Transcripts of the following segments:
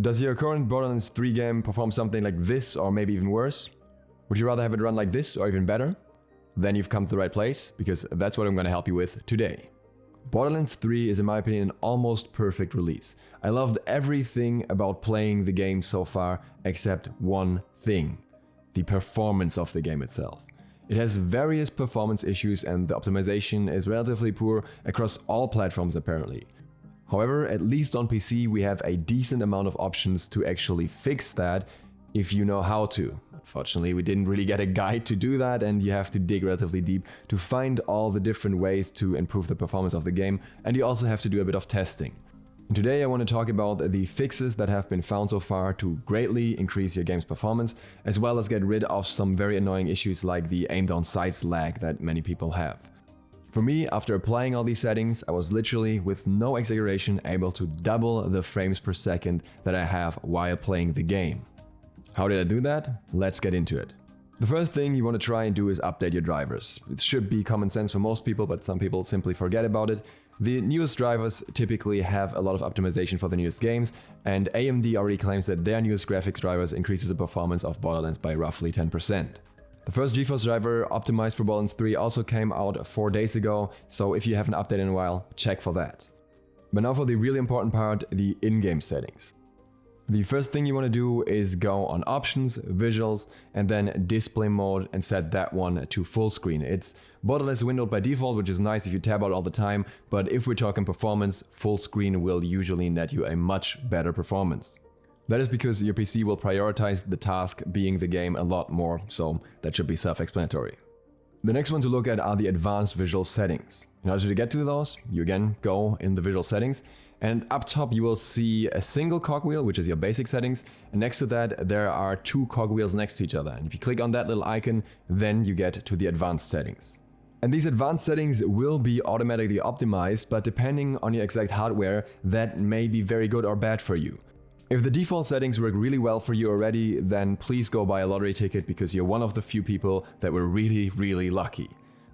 Does your current Borderlands 3 game perform something like this or maybe even worse? Would you rather have it run like this or even better? Then you've come to the right place, because that's what I'm going to help you with today. Borderlands 3 is in my opinion an almost perfect release. I loved everything about playing the game so far except one thing: the performance of the game itself. It has various performance issues and the optimization is relatively poor across all platforms apparently. However, at least on PC we have a decent amount of options to actually fix that if you know how to. Unfortunately, we didn't really get a guide to do that, and you have to dig relatively deep to find all the different ways to improve the performance of the game, and you also have to do a bit of testing. And today I want to talk about the fixes that have been found so far to greatly increase your game's performance, as well as get rid of some very annoying issues like the aim down sights lag that many people have. For me, after applying all these settings, I was literally, with no exaggeration, able to double the frames per second that I have while playing the game. How did I do that? Let's get into it. The first thing you want to try and do is update your drivers. It should be common sense for most people, but some people simply forget about it. The newest drivers typically have a lot of optimization for the newest games, and AMD already claims that their newest graphics drivers increases the performance of Borderlands by roughly 10%. The first GeForce driver optimized for Borderlands 3 also came out 4 days ago, so if you haven't updated in a while, check for that. But now for the really important part, the in-game settings. The first thing you want to do is go on Options, Visuals, and then Display Mode and set that one to full screen. It's borderless windowed by default, which is nice if you tab out all the time, but if we're talking performance, full screen will usually net you a much better performance. That is because your PC will prioritize the task being the game a lot more, so that should be self-explanatory. The next one to look at are the advanced visual settings. In order to get to those, you again go in the visual settings, and up top you will see a single cogwheel, which is your basic settings, and next to that there are 2 cogwheels next to each other, and if you click on that little icon, then you get to the advanced settings. And these advanced settings will be automatically optimized, but depending on your exact hardware, that may be very good or bad for you. If the default settings work really well for you already, then please go buy a lottery ticket, because you're one of the few people that were really lucky.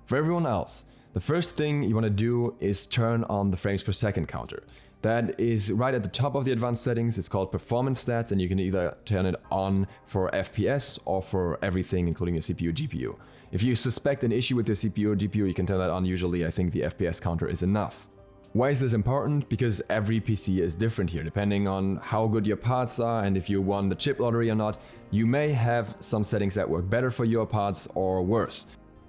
For everyone else, the first thing you want to do is turn on the frames per second counter. That is right at the top of the advanced settings. It's called performance stats, and you can either turn it on for FPS or for everything including your CPU, GPU. If you suspect an issue with your CPU or GPU, you can turn that on. Usually I think the FPS counter is enough. Why is this important? Because every PC is different here. Depending on how good your parts are and if you won the chip lottery or not, you may have some settings that work better for your parts or worse.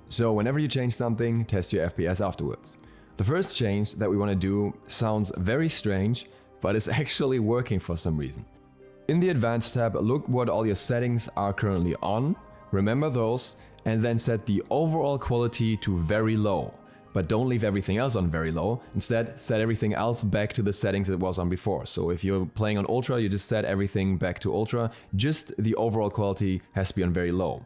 So whenever you change something, test your FPS afterwards. The first change that we want to do sounds very strange, but it's actually working for some reason. In the Advanced tab, look what all your settings are currently on, remember those, and then set the overall quality to very low. But don't leave everything else on very low, instead set everything else back to the settings it was on before. So if you're playing on Ultra, you just set everything back to Ultra, just the overall quality has to be on very low.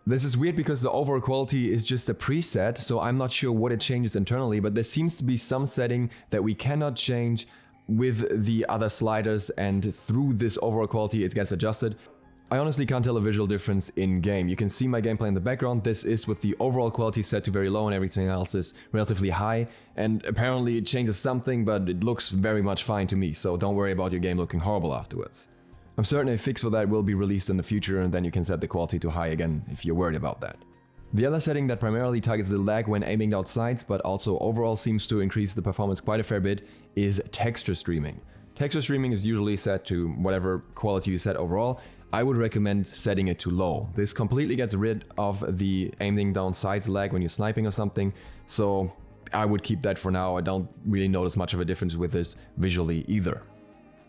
This is weird because the overall quality is just a preset, so I'm not sure what it changes internally, but there seems to be some setting that we cannot change with the other sliders, and through this overall quality it gets adjusted. I honestly can't tell a visual difference in game. You can see my gameplay in the background. This is with the overall quality set to very low and everything else is relatively high, and apparently it changes something, but it looks very much fine to me, so don't worry about your game looking horrible afterwards. I'm certain a fix for that will be released in the future, and then you can set the quality to high again if you're worried about that. The other setting that primarily targets the lag when aiming out sights, but also overall seems to increase the performance quite a fair bit, is texture streaming. Texture streaming is usually set to whatever quality you set overall. I would recommend setting it to low. This completely gets rid of the aiming down sights lag when you're sniping or something, so I would keep that for now. I don't really notice much of a difference with this visually either.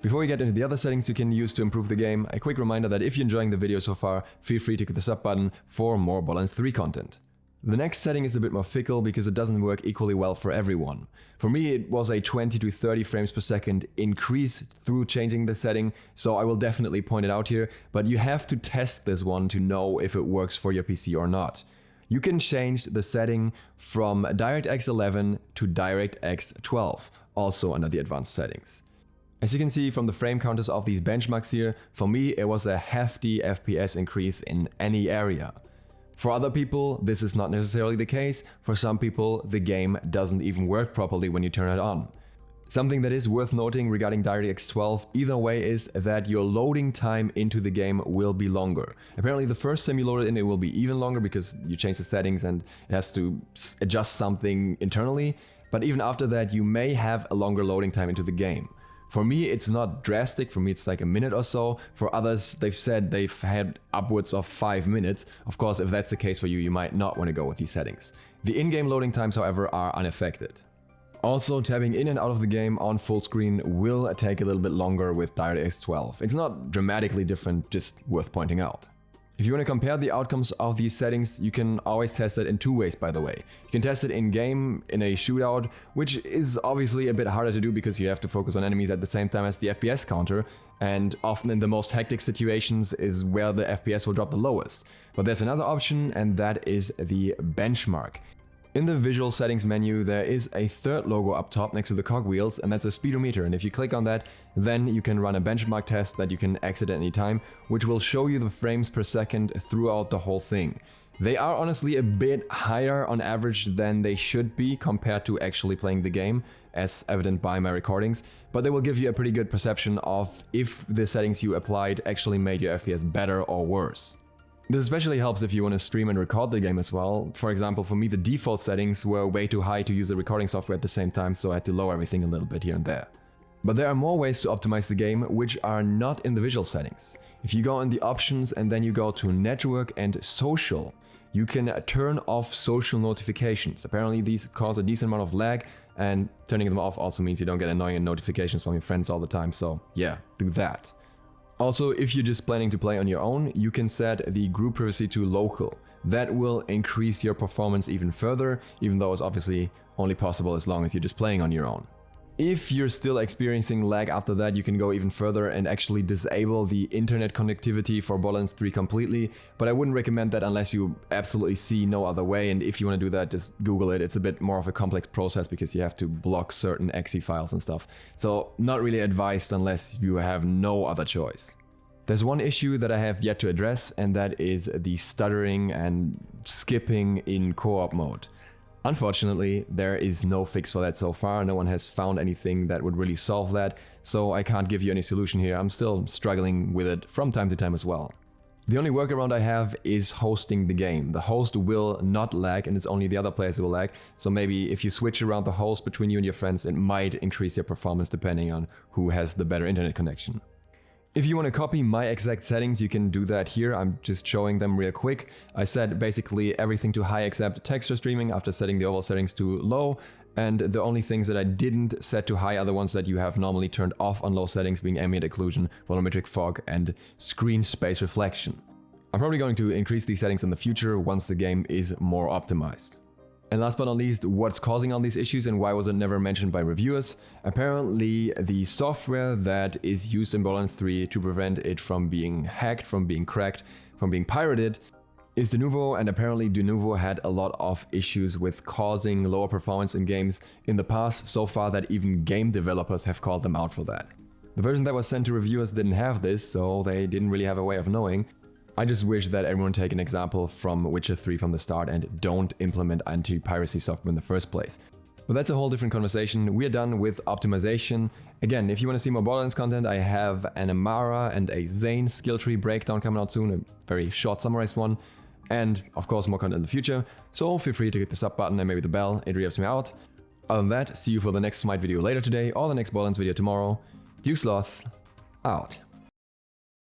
Before we get into the other settings you can use to improve the game, a quick reminder that if you're enjoying the video so far, feel free to click the sub button for more Borderlands 3 content. The next setting is a bit more fickle because it doesn't work equally well for everyone. For me it was a 20 to 30 frames per second increase through changing the setting, so I will definitely point it out here, but you have to test this one to know if it works for your PC or not. You can change the setting from DirectX 11 to DirectX 12, also under the advanced settings. As you can see from the frame counters of these benchmarks here, for me it was a hefty FPS increase in any area. For other people, this is not necessarily the case. For some people, the game doesn't even work properly when you turn it on. Something that is worth noting regarding DirectX 12 either way is that your loading time into the game will be longer. Apparently the first time you load it in, it will be even longer because you change the settings and it has to adjust something internally. But even after that, you may have a longer loading time into the game. For me, it's not drastic. For me, it's like a minute or so. For others, they've said they've had upwards of 5 minutes. Of course, if that's the case for you, you might not want to go with these settings. The in-game loading times, however, are unaffected. Also, tabbing in and out of the game on full screen will take a little bit longer with DirectX 12. It's not dramatically different, just worth pointing out. If you want to compare the outcomes of these settings, you can always test it in 2 ways, by the way. You can test it in-game, in a shootout, which is obviously a bit harder to do because you have to focus on enemies at the same time as the FPS counter, and often in the most hectic situations is where the FPS will drop the lowest. But there's another option, and that is the benchmark. In the visual settings menu, there is a third logo up top next to the cogwheels, and that's a speedometer. And if you click on that, then you can run a benchmark test that you can exit at any time, which will show you the frames per second throughout the whole thing. They are honestly a bit higher on average than they should be compared to actually playing the game, as evident by my recordings, but they will give you a pretty good perception of if the settings you applied actually made your FPS better or worse. This especially helps if you want to stream and record the game as well. For example, for me the default settings were way too high to use the recording software at the same time, so I had to lower everything a little bit here and there. But there are more ways to optimize the game which are not in the visual settings. If you go in the options and then you go to network and social, you can turn off social notifications. Apparently these cause a decent amount of lag, and turning them off also means you don't get annoying notifications from your friends all the time, so yeah, do that. Also, if you're just planning to play on your own, you can set the group privacy to local. That will increase your performance even further, even though it's obviously only possible as long as you're just playing on your own. If you're still experiencing lag after that, you can go even further and actually disable the internet connectivity for Borderlands 3 completely, but I wouldn't recommend that unless you absolutely see no other way, and if you want to do that, just Google it. It's a bit more of a complex process because you have to block certain exe files and stuff, so not really advised unless you have no other choice. There's one issue that I have yet to address, and that is the stuttering and skipping in co-op mode. Unfortunately, there is no fix for that so far. No one has found anything that would really solve that, so I can't give you any solution here. I'm still struggling with it from time to time as well. The only workaround I have is hosting the game. The host will not lag, and it's only the other players who will lag, so maybe if you switch around the host between you and your friends, it might increase your performance depending on who has the better internet connection. If you want to copy my exact settings, you can do that here. I'm just showing them real quick. I set basically everything to high except texture streaming after setting the overall settings to low. And the only things that I didn't set to high are the ones that you have normally turned off on low settings, being ambient occlusion, volumetric fog, and screen space reflection. I'm probably going to increase these settings in the future once the game is more optimized. And last but not least, what's causing all these issues and why was it never mentioned by reviewers? Apparently, the software that is used in Borderlands 3 to prevent it from being hacked, from being cracked, from being pirated is Denuvo, and apparently Denuvo had a lot of issues with causing lower performance in games in the past, so far that even game developers have called them out for that. The version that was sent to reviewers didn't have this, so they didn't really have a way of knowing. I just wish that everyone take an example from Witcher 3 from the start and don't implement anti-piracy software in the first place. But that's a whole different conversation. We're done with optimization. Again, if you want to see more Borderlands content, I have an Amara and a Zane skill tree breakdown coming out soon, a very short summarized one. And of course more content in the future, so feel free to hit the sub button and maybe the bell, it really helps me out. Other than that, see you for the next Smite video later today or the next Borderlands video tomorrow. Duke Sloth, out.